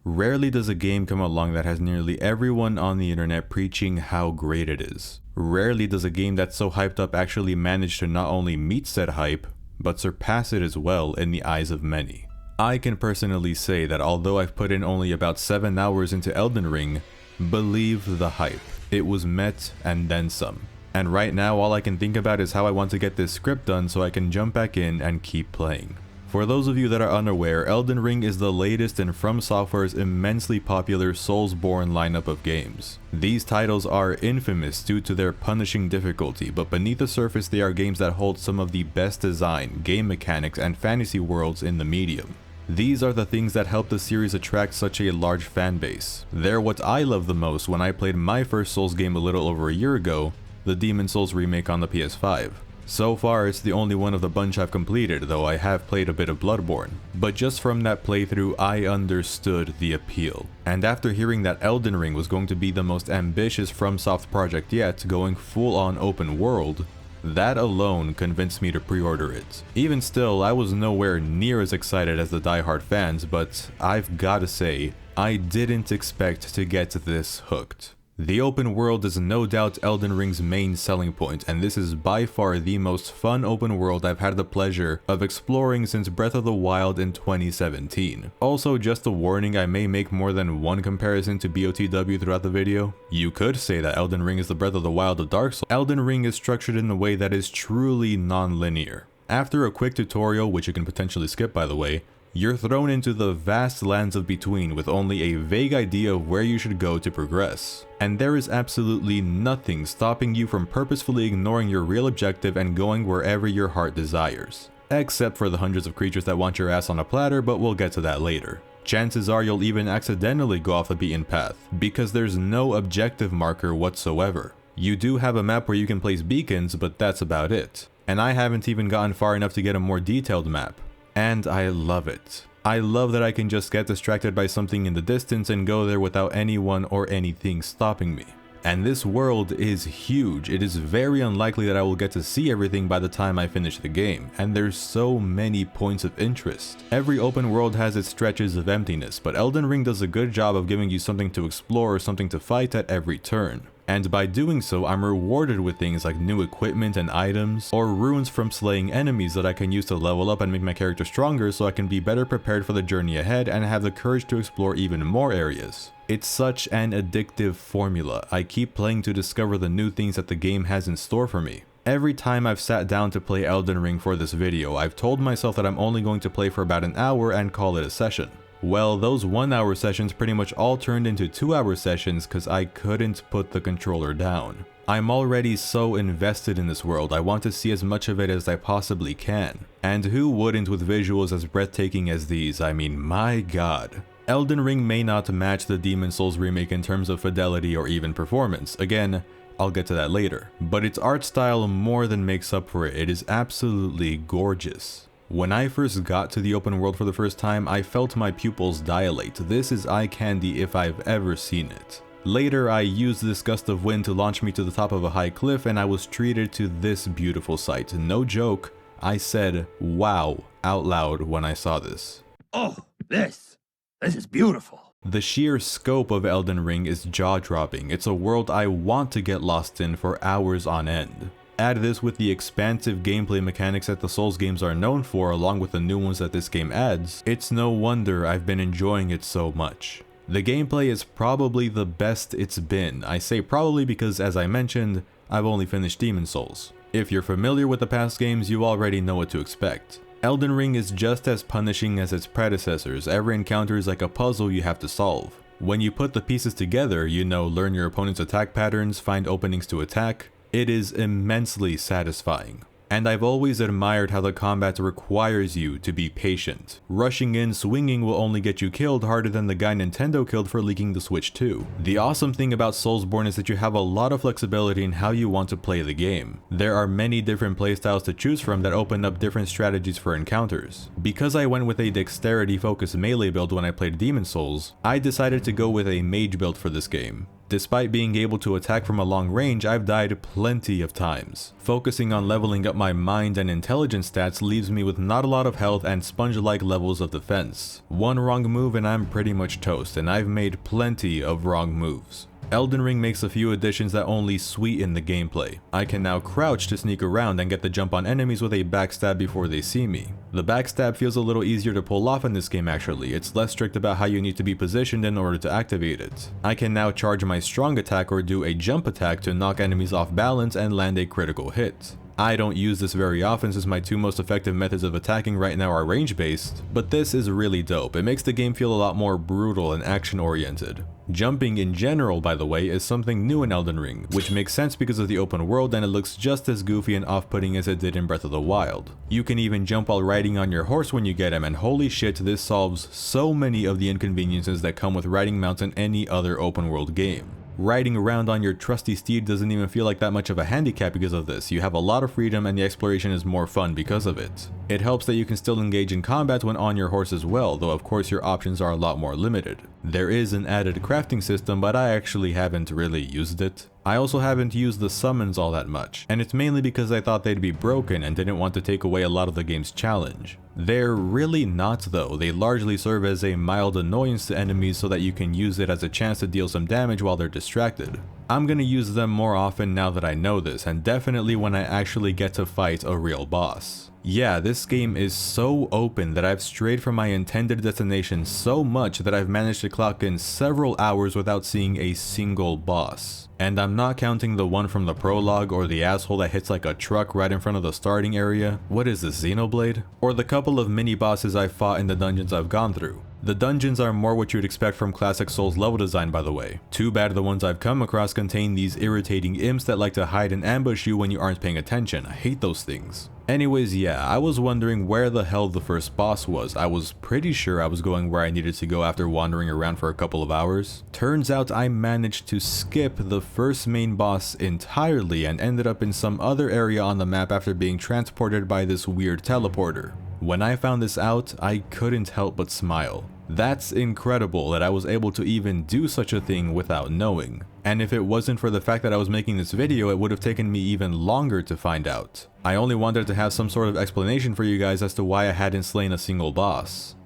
Rarely does a game come along that has nearly everyone on the internet preaching how great it is. Rarely does a game that's so hyped up actually manage to not only meet said hype, but surpass it as well in the eyes of many. I can personally say that although I've put in only about 7 hours into Elden Ring, believe the hype. It was met and then some. And right now all I can think about is how I want to get this script done so I can jump back in and keep playing. For those of you that are unaware, Elden Ring is the latest in From Software's immensely popular Soulsborne lineup of games. These titles are infamous due to their punishing difficulty, but beneath the surface they are games that hold some of the best design, game mechanics, and fantasy worlds in the medium. These are the things that help the series attract such a large fan base. They're what I love the most when I played my first Souls game a little over a year ago, the Demon's Souls remake on the PS5. So far, it's the only one of the bunch I've completed, though I have played a bit of Bloodborne. But just from that playthrough, I understood the appeal. And after hearing that Elden Ring was going to be the most ambitious FromSoft project yet, going full-on open world, that alone convinced me to pre-order it. Even still, I was nowhere near as excited as the die-hard fans, but I've gotta say, I didn't expect to get this hooked. The open world is no doubt Elden Ring's main selling point, and this is by far the most fun open world I've had the pleasure of exploring since Breath of the Wild in 2017. Also, just a warning, I may make more than one comparison to BOTW throughout the video. You could say that Elden Ring is the Breath of the Wild of Dark Souls. Elden Ring is structured in a way that is truly non-linear. After a quick tutorial, which you can potentially skip by the way, you're thrown into the vast lands of between with only a vague idea of where you should go to progress. And there is absolutely nothing stopping you from purposefully ignoring your real objective and going wherever your heart desires. Except for the hundreds of creatures that want your ass on a platter, but we'll get to that later. Chances are you'll even accidentally go off the beaten path, because there's no objective marker whatsoever. You do have a map where you can place beacons, but that's about it. And I haven't even gotten far enough to get a more detailed map. And I love it. I love that I can just get distracted by something in the distance and go there without anyone or anything stopping me. And this world is huge. It is very unlikely that I will get to see everything by the time I finish the game, and there's so many points of interest. Every open world has its stretches of emptiness, but Elden Ring does a good job of giving you something to explore or something to fight at every turn. And by doing so, I'm rewarded with things like new equipment and items, or runes from slaying enemies that I can use to level up and make my character stronger so I can be better prepared for the journey ahead and have the courage to explore even more areas. It's such an addictive formula. I keep playing to discover the new things that the game has in store for me. Every time I've sat down to play Elden Ring for this video, I've told myself that I'm only going to play for about an hour and call it a session. Well, those 1 hour sessions pretty much all turned into 2 hour sessions because I couldn't put the controller down. I'm already so invested in this world, I want to see as much of it as I possibly can. And who wouldn't with visuals as breathtaking as these? I mean, my god. Elden Ring may not match the Demon's Souls remake in terms of fidelity or even performance. Again, I'll get to that later. But its art style more than makes up for it. It is absolutely gorgeous. When I first got to the open world for the first time, I felt my pupils dilate. This is eye candy if I've ever seen it. Later, I used this gust of wind to launch me to the top of a high cliff and I was treated to this beautiful sight. No joke, I said, wow, out loud when I saw this. Oh, this is beautiful. The sheer scope of Elden Ring is jaw-dropping. It's a world I want to get lost in for hours on end. Add this with the expansive gameplay mechanics that the Souls games are known for, along with the new ones that this game adds, it's no wonder I've been enjoying it so much. The gameplay is probably the best it's been. I say probably because, as I mentioned, I've only finished Demon's Souls. If you're familiar with the past games, you already know what to expect. Elden Ring is just as punishing as its predecessors. Every encounter is like a puzzle you have to solve. When you put the pieces together, learn your opponent's attack patterns, find openings to attack. It is immensely satisfying. And I've always admired how the combat requires you to be patient. Rushing in, swinging will only get you killed harder than the guy Nintendo killed for leaking the Switch 2. The awesome thing about Soulsborne is that you have a lot of flexibility in how you want to play the game. There are many different playstyles to choose from that open up different strategies for encounters. Because I went with a dexterity focused melee build when I played Demon's Souls, I decided to go with a mage build for this game. Despite being able to attack from a long range, I've died plenty of times. Focusing on leveling up my mind and intelligence stats leaves me with not a lot of health and sponge-like levels of defense. One wrong move and I'm pretty much toast, and I've made plenty of wrong moves. Elden Ring makes a few additions that only sweeten the gameplay. I can now crouch to sneak around and get the jump on enemies with a backstab before they see me. The backstab feels a little easier to pull off in this game actually, it's less strict about how you need to be positioned in order to activate it. I can now charge my strong attack or do a jump attack to knock enemies off balance and land a critical hit. I don't use this very often since my two most effective methods of attacking right now are range based, but this is really dope. It makes the game feel a lot more brutal and action oriented. Jumping in general, by the way, is something new in Elden Ring, which makes sense because of the open world and it looks just as goofy and off-putting as it did in Breath of the Wild. You can even jump while riding on your horse when you get him, and holy shit, this solves so many of the inconveniences that come with riding mounts in any other open world game. Riding around on your trusty steed doesn't even feel like that much of a handicap because of this. You have a lot of freedom and the exploration is more fun because of it. It helps that you can still engage in combat when on your horse as well, though of course your options are a lot more limited. There is an added crafting system, but I actually haven't really used it. I also haven't used the summons all that much, and it's mainly because I thought they'd be broken and didn't want to take away a lot of the game's challenge. They're really not though, they largely serve as a mild annoyance to enemies so that you can use it as a chance to deal some damage while they're distracted. I'm gonna use them more often now that I know this, and definitely when I actually get to fight a real boss. Yeah, this game is so open that I've strayed from my intended destination so much that I've managed to clock in several hours without seeing a single boss. And I'm not counting the one from the prologue or the asshole that hits like a truck right in front of the starting area. What is this, Xenoblade? Or the couple of mini bosses I've fought in the dungeons I've gone through. The dungeons are more what you'd expect from classic Souls level design, by the way. Too bad the ones I've come across contain these irritating imps that like to hide and ambush you when you aren't paying attention. I hate those things. Anyways, yeah, I was wondering where the hell the first boss was. I was pretty sure I was going where I needed to go after wandering around for a couple of hours. Turns out I managed to skip the first main boss entirely and ended up in some other area on the map after being transported by this weird teleporter. When I found this out, I couldn't help but smile. That's incredible that I was able to even do such a thing without knowing. And if it wasn't for the fact that I was making this video, it would have taken me even longer to find out. I only wanted to have some sort of explanation for you guys as to why I hadn't slain a single boss.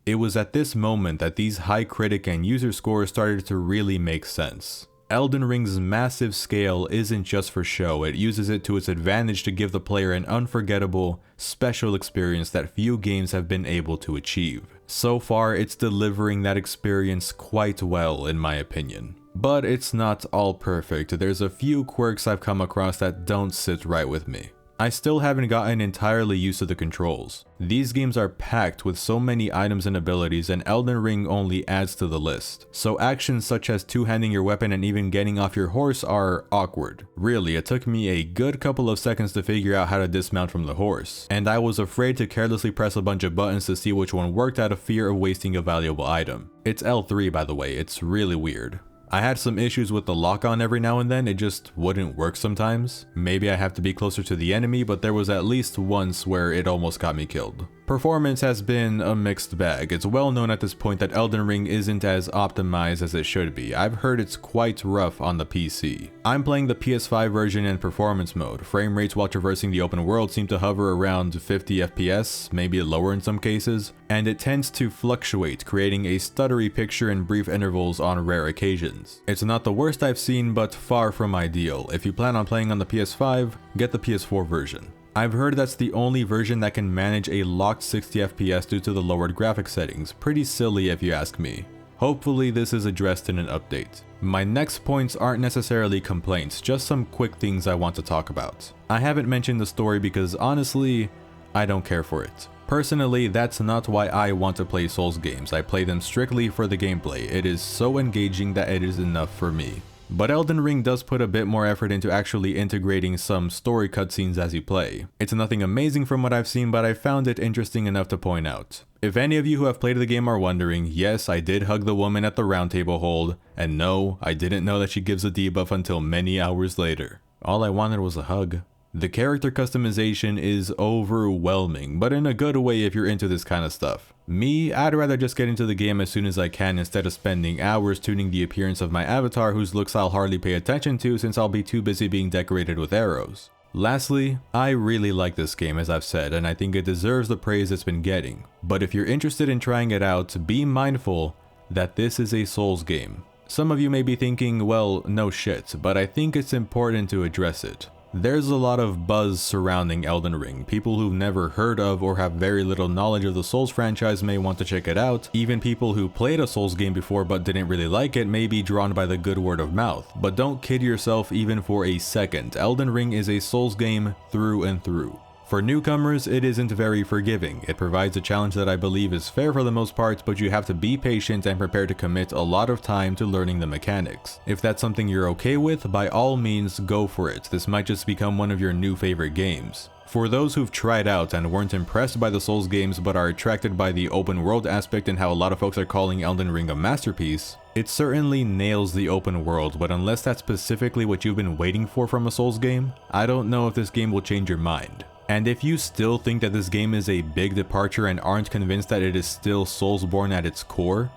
It was at this moment that these high critic and user scores started to really make sense. Elden Ring's massive scale isn't just for show, it uses it to its advantage to give the player an unforgettable, special experience that few games have been able to achieve. So far, it's delivering that experience quite well in my opinion. But it's not all perfect, there's a few quirks I've come across that don't sit right with me. I still haven't gotten entirely used to the controls. These games are packed with so many items and abilities, and Elden Ring only adds to the list. So actions such as two-handing your weapon and even getting off your horse are awkward. Really, it took me a good couple of seconds to figure out how to dismount from the horse, and I was afraid to carelessly press a bunch of buttons to see which one worked out of fear of wasting a valuable item. It's L3 by the way, it's really weird. I had some issues with the lock-on every now and then, it just wouldn't work sometimes. Maybe I have to be closer to the enemy, but there was at least once where it almost got me killed. Performance has been a mixed bag. It's well known at this point that Elden Ring isn't as optimized as it should be. I've heard it's quite rough on the PC. I'm playing the PS5 version in performance mode. Frame rates while traversing the open world seem to hover around 50 FPS, maybe lower in some cases, and it tends to fluctuate, creating a stuttery picture in brief intervals on rare occasions. It's not the worst I've seen, but far from ideal. If you plan on playing on the PS5, get the PS4 version. I've heard that's the only version that can manage a locked 60 FPS due to the lowered graphics settings. Pretty silly if you ask me. Hopefully this is addressed in an update. My next points aren't necessarily complaints, just some quick things I want to talk about. I haven't mentioned the story because honestly, I don't care for it. Personally, that's not why I want to play Souls games. I play them strictly for the gameplay. It is so engaging that it is enough for me. But Elden Ring does put a bit more effort into actually integrating some story cutscenes as you play. It's nothing amazing from what I've seen, but I found it interesting enough to point out. If any of you who have played the game are wondering, yes, I did hug the woman at the round table hold, and no, I didn't know that she gives a debuff until many hours later. All I wanted was a hug. The character customization is overwhelming, but in a good way if you're into this kind of stuff. Me, I'd rather just get into the game as soon as I can instead of spending hours tuning the appearance of my avatar whose looks I'll hardly pay attention to since I'll be too busy being decorated with arrows. Lastly, I really like this game as I've said, and I think it deserves the praise it's been getting. But if you're interested in trying it out, be mindful that this is a Souls game. Some of you may be thinking, well, no shit, but I think it's important to address it. There's a lot of buzz surrounding Elden Ring. People who've never heard of or have very little knowledge of the Souls franchise may want to check it out. Even people who played a Souls game before but didn't really like it may be drawn by the good word of mouth. But don't kid yourself even for a second. Elden Ring is a Souls game through and through. For newcomers, it isn't very forgiving. It provides a challenge that I believe is fair for the most part, but you have to be patient and prepared to commit a lot of time to learning the mechanics. If that's something you're okay with, by all means go for it. This might just become one of your new favorite games. For those who've tried out and weren't impressed by the Souls games but are attracted by the open world aspect and how a lot of folks are calling Elden Ring a masterpiece, it certainly nails the open world, but unless that's specifically what you've been waiting for from a Souls game, I don't know if this game will change your mind. And if you still think that this game is a big departure and aren't convinced that it is still Soulsborne at its core,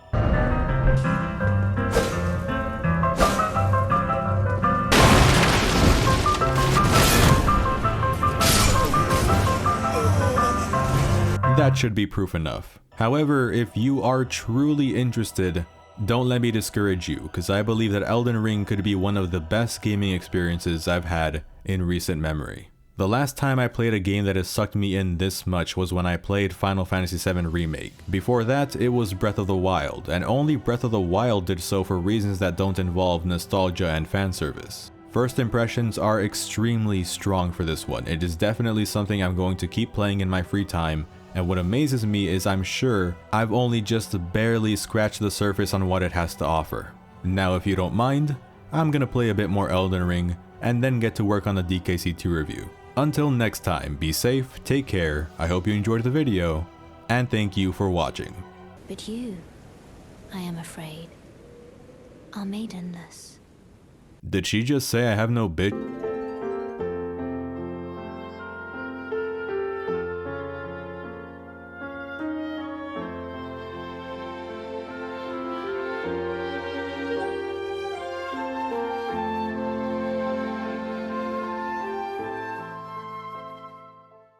that should be proof enough. However, if you are truly interested, don't let me discourage you, because I believe that Elden Ring could be one of the best gaming experiences I've had in recent memory. The last time I played a game that has sucked me in this much was when I played Final Fantasy VII Remake. Before that, it was Breath of the Wild, and only Breath of the Wild did so for reasons that don't involve nostalgia and fan service. First impressions are extremely strong for this one. It is definitely something I'm going to keep playing in my free time, and what amazes me is I'm sure I've only just barely scratched the surface on what it has to offer. Now if you don't mind, I'm gonna play a bit more Elden Ring, and then get to work on the DKC2 review. Until next time, be safe, take care, I hope you enjoyed the video, and thank you for watching. But you, I am afraid, are maidenless. Did she just say I have no bitch?